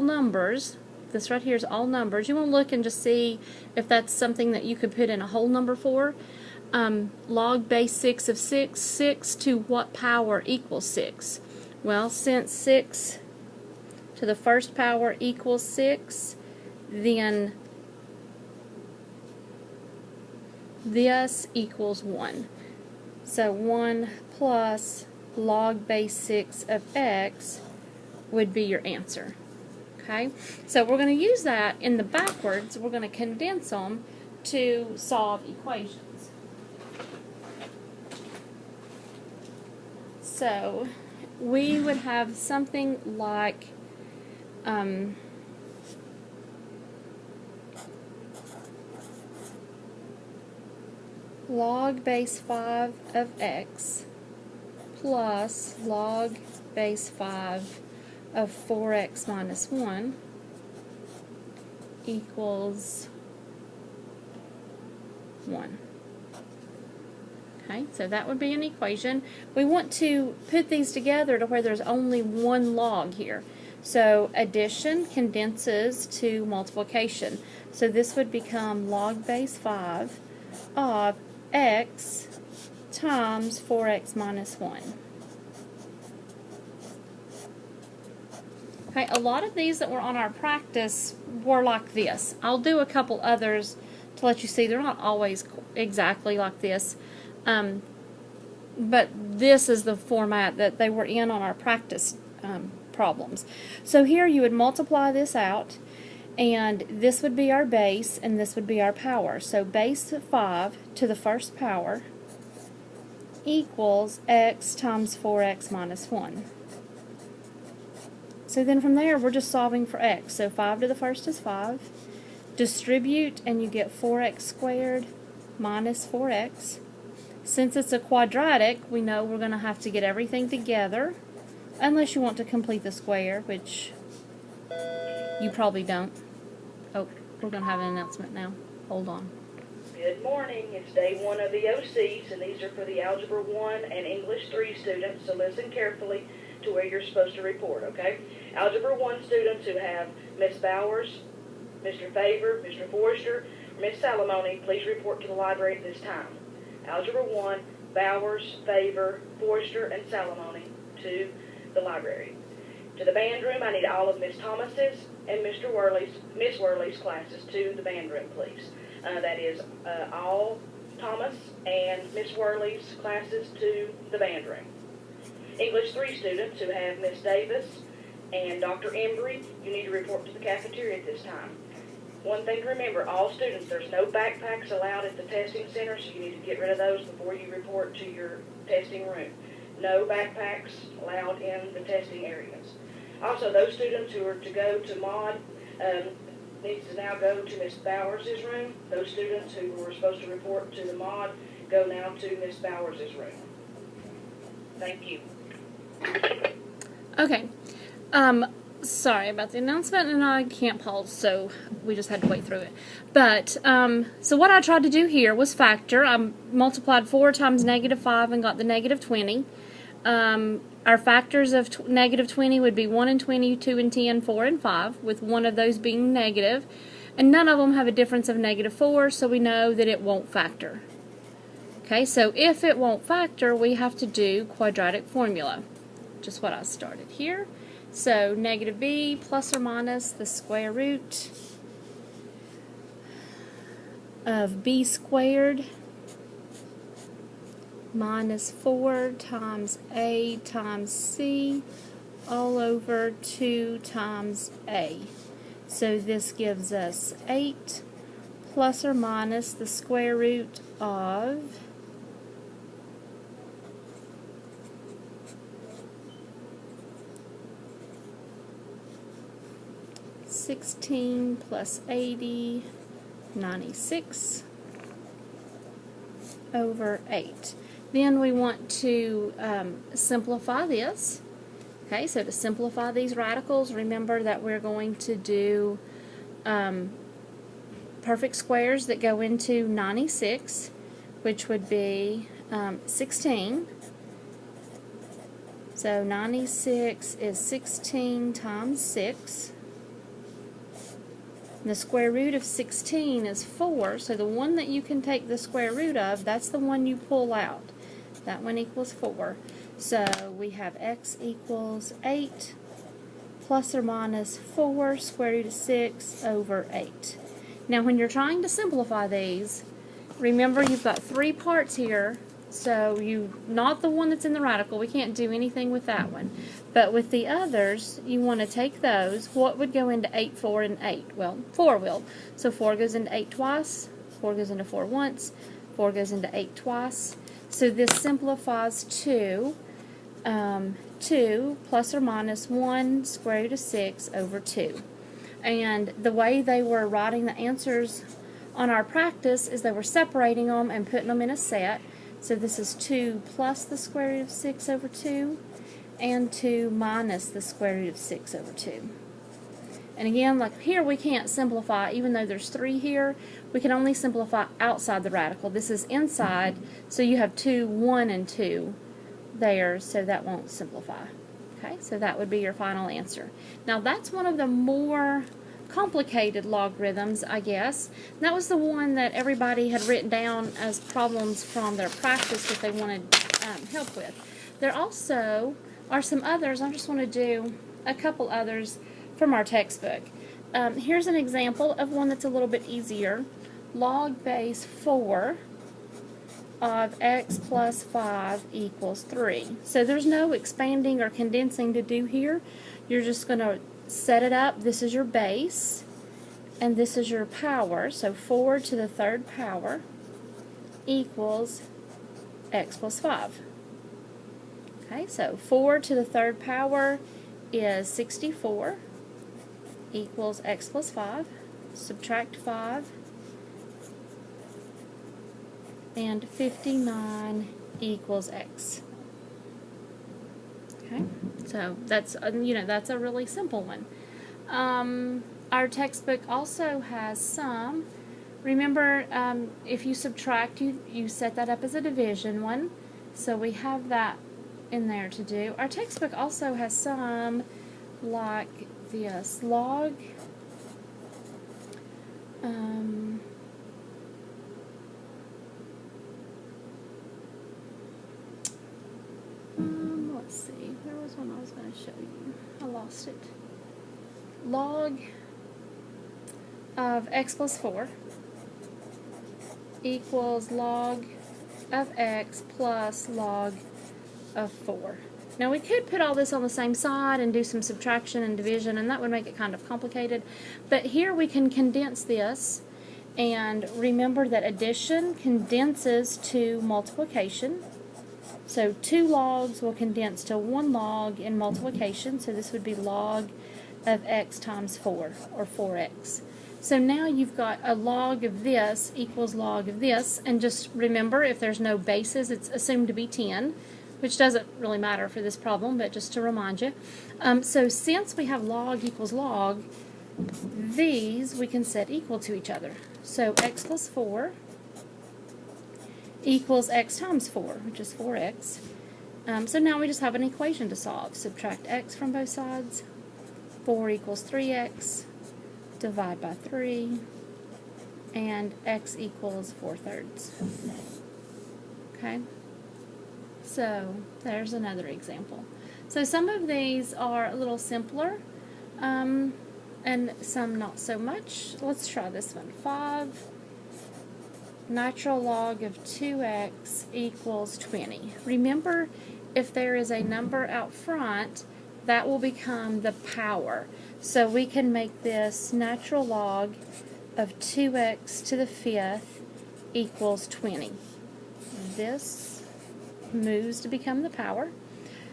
numbers. This right here is all numbers. You want to look and just see if that's something that you could put in a whole number for. Log base 6 of 6, 6 to what power equals 6? Well, since 6 to the first power equals 6, then this equals 1. So 1 plus log base 6 of x would be your answer. Okay, so we're going to use that in the backwards. We're going to condense them to solve equations. So we would have something like log base 5 of x plus log base 5 of 4x minus 1 equals 1. Okay, so that would be an equation. We want to put these together to where there's only one log here. So addition condenses to multiplication. So this would become log base 5 of x times 4x minus 1. Okay, a lot of these that were on our practice were like this. I'll do a couple others to let you see they're not always exactly like this. But this is the format that they were in on our practice problems. So here you would multiply this out, and this would be our base, and this would be our power. So base 5 to the first power equals x times 4x minus 1. So then from there, we're just solving for x. So 5 to the first is 5. Distribute, and you get 4x squared minus 4x. Since it's a quadratic, we know we're going to have to get everything together, unless you want to complete the square, which you probably don't. Oh, we're going to have an announcement now. Hold on. Good morning. It's day 1 of the OCs, and these are for the Algebra 1 and English 3 students, so listen carefully to where you're supposed to report, okay? Algebra 1 students who have Miss Bowers, Mr. Favor, Mr. Forrester, or Miss Salamone, please report to the library at this time. Algebra 1, Bowers, Favor, Forrester, and Salamone to the library. To the band room, I need all of Miss Thomas's and Miss Worley's classes to the band room, please. That is all Thomas and Miss Worley's classes to the band room. English 3 students who have Miss Davis and Dr. Embry, you need to report to the cafeteria at this time. One thing to remember, all students, there's no backpacks allowed at the testing center, so you need to get rid of those before you report to your testing room. No backpacks allowed in the testing areas. Also, those students who are to go to MOD needs to now go to Miss Bowers' room. Those students who were supposed to report to the MOD go now to Miss Bowers' room. Thank you. Okay. Sorry about the announcement, and I can't pause, so we just had to wait through it. But, so what I tried to do here was factor. I multiplied 4 times negative 5 and got the negative 20. Our factors of negative 20 would be 1 and 20, 2 and 10, 4 and 5, with one of those being negative. And none of them have a difference of negative 4, so we know that it won't factor. Okay, so if it won't factor, we have to do quadratic formula, just what I started here. So negative b plus or minus the square root of b squared minus 4 times a times c all over 2 times a. So this gives us 8 plus or minus the square root of 16 plus 80, 96 over 8. Then we want to simplify this. Okay, so to simplify these radicals, remember that we're going to do perfect squares that go into 96, which would be 16. So 96 is 16 times 6. The square root of 16 is 4, so the one that you can take the square root of, that's the one you pull out. That one equals 4. So we have x equals 8 plus or minus 4 square root of 6 over 8. Now when you're trying to simplify these, remember you've got 3 parts here, so not the one that's in the radical, we can't do anything with that one. But with the others, you want to take those. What would go into 8, 4, and 8? Well, 4 will. So 4 goes into 8 twice, 4 goes into 4 once, 4 goes into 8 twice. So this simplifies to 2 plus or minus 1 square root of 6 over 2. And the way they were writing the answers on our practice is they were separating them and putting them in a set. So this is 2 plus the square root of 6 over 2 and 2 minus the square root of 6 over 2. And again, like here we can't simplify, even though there's 3 here, we can only simplify outside the radical. This is inside, so you have 2, 1, and 2 there, so that won't simplify. Okay, so that would be your final answer. Now that's one of the more complicated logarithms, I guess. That was the one that everybody had written down as problems from their practice that they wanted help with. There also are some others. I just want to do a couple others from our textbook. Here's an example of one that's a little bit easier. Log base 4 of x plus 5 equals 3. So there's no expanding or condensing to do here. You're just going to set it up. This is your base, and this is your power. So 4 to the 3rd power equals x plus 5. Okay, so 4 to the 3rd power is 64 equals x plus 5. Subtract 5, and 59 equals x. Okay, so that's that's a really simple one. Our textbook also has some. Remember, if you subtract, you set that up as a division one. So we have that in there to do. Our textbook also has some like this log. Let's see, where was one I was going to show you? I lost it. Log of x plus 4 equals log of x plus log of 4. Now we could put all this on the same side and do some subtraction and division, and that would make it kind of complicated. But here we can condense this, and remember that addition condenses to multiplication. So 2 logs will condense to 1 log in multiplication, so this would be log of x times 4, or 4x. So now you've got a log of this equals log of this, and just remember, if there's no bases, it's assumed to be 10, which doesn't really matter for this problem, but just to remind you. So since we have log equals log, these we can set equal to each other. So x plus 4 equals x times 4, which is 4x. So now we just have an equation to solve. Subtract x from both sides. 4 equals 3x. Divide by 3. And x equals 4/3. Okay? So there's another example. So some of these are a little simpler, and some not so much. Let's try this one. 5 natural log of 2x equals 20. Remember, if there is a number out front, that will become the power. So we can make this natural log of 2x to the 5th equals 20. This moves to become the power.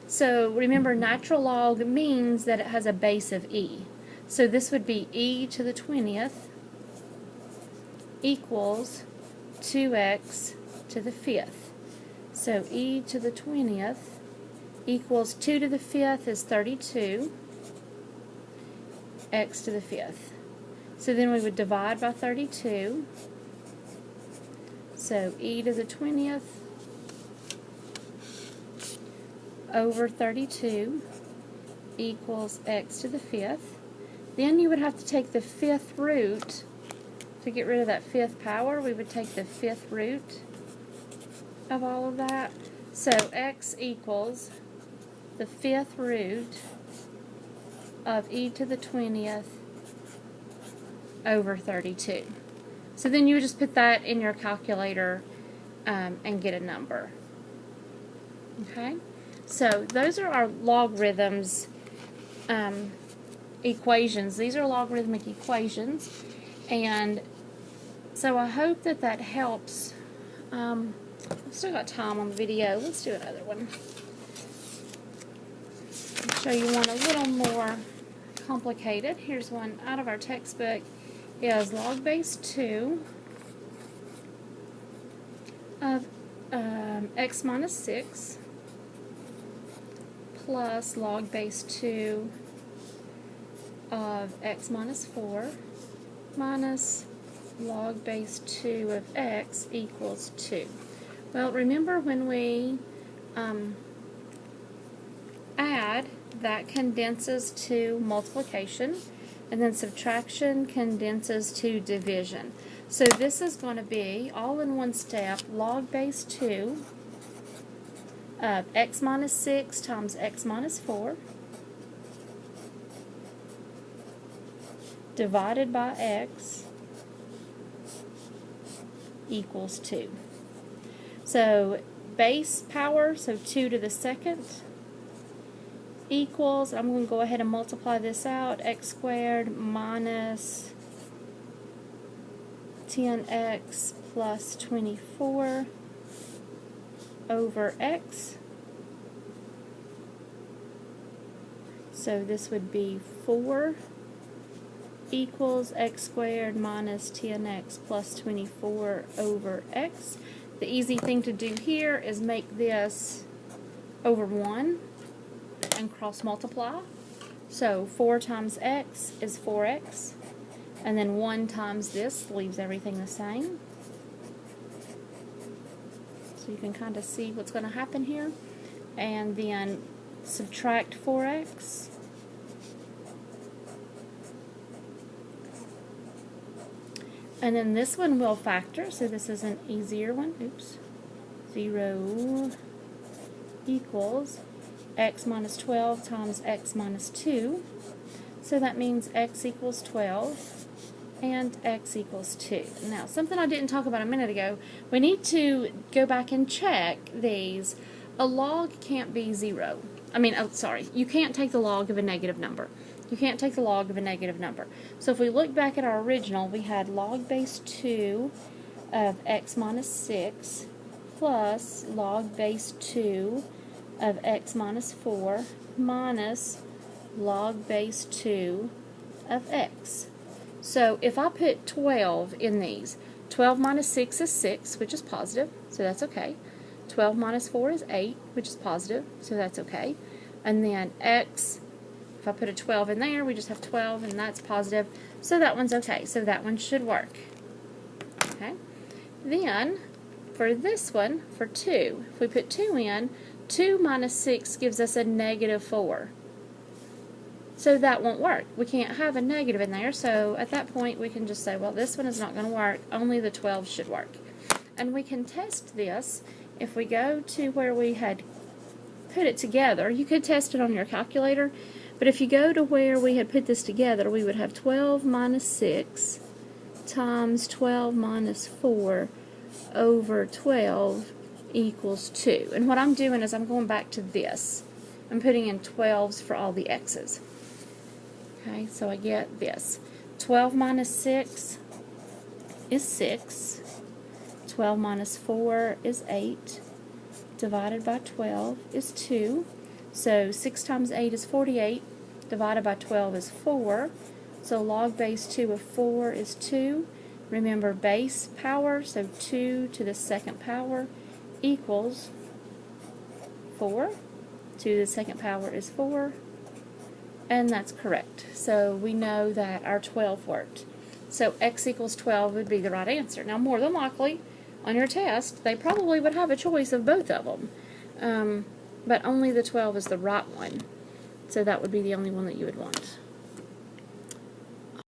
So remember, natural log means that it has a base of e. So this would be e to the 20th equals 2x to the 5th. So e to the 20th equals 2 to the 5th is 32, x to the 5th. So then we would divide by 32. So e to the 20th over 32 equals x to the 5th. Then you would have to take the fifth root. To get rid of that fifth power, we would take the fifth root of all of that. So x equals the fifth root of e to the 20th over 32. So then you would just put that in your calculator and get a number. Okay? So those are our logarithms equations. These are logarithmic equations. And so I hope that that helps. I've still got time on the video. Let's do another one. I'll show you one a little more complicated. Here's one out of our textbook. Is log base 2 of x minus 6 plus log base 2 of x minus 4 minus log base 2 of x equals 2. Well, remember when we add, that condenses to multiplication, and then subtraction condenses to division. So this is going to be, all in one step, log base 2 of x minus 6 times x minus 4 divided by x equals 2. So base power, so 2 to the second, equals, I'm going to go ahead and multiply this out, x squared minus 10x plus 24 over x. So this would be 4 equals x squared minus 10x plus 24 over x. The easy thing to do here is make this over 1 and cross multiply. So 4 times x is 4x, and then 1 times this leaves everything the same. So you can kind of see what's going to happen here. And then subtract 4x. And then this one will factor, so this is an easier one. Oops. 0 equals x minus 12 times x minus 2. So that means x equals 12 and x equals 2. Now, something I didn't talk about a minute ago, we need to go back and check these. A log can't be 0. You can't take the log of a negative number. You can't take the log of a negative number. So if we look back at our original, we had log base 2 of x minus 6 plus log base 2 of x minus 4 minus log base 2 of x. So if I put 12 in these, 12 minus 6 is 6, which is positive, so that's okay. 12 minus 4 is 8, which is positive, so that's okay. And then x, if I put a 12 in there, we just have 12, and that's positive, so that one's okay. So that one should work. Okay. Then, for this one, for 2, if we put 2 in, 2 minus 6 gives us a negative 4. So that won't work. We can't have a negative in there, so at that point we can just say, well, this one is not going to work, only the 12 should work. And we can test this if we go to where we had put it together. You could test it on your calculator, but if you go to where we had put this together, we would have 12 minus 6 times 12 minus 4 over 12 equals 2. And what I'm doing is I'm going back to this. I'm putting in 12s for all the x's. Okay, so I get this. 12 minus 6 is 6. 12 minus 4 is 8. Divided by 12 is 2. So 6 times 8 is 48. Divided by 12 is 4. So log base 2 of 4 is 2. Remember base power, so 2 to the second power equals 4. 2 to the second power is 4. And that's correct. So we know that our 12 worked. So x equals 12 would be the right answer. Now, more than likely, on your test, they probably would have a choice of both of them. But only the 12 is the right one. So that would be the only one that you would want.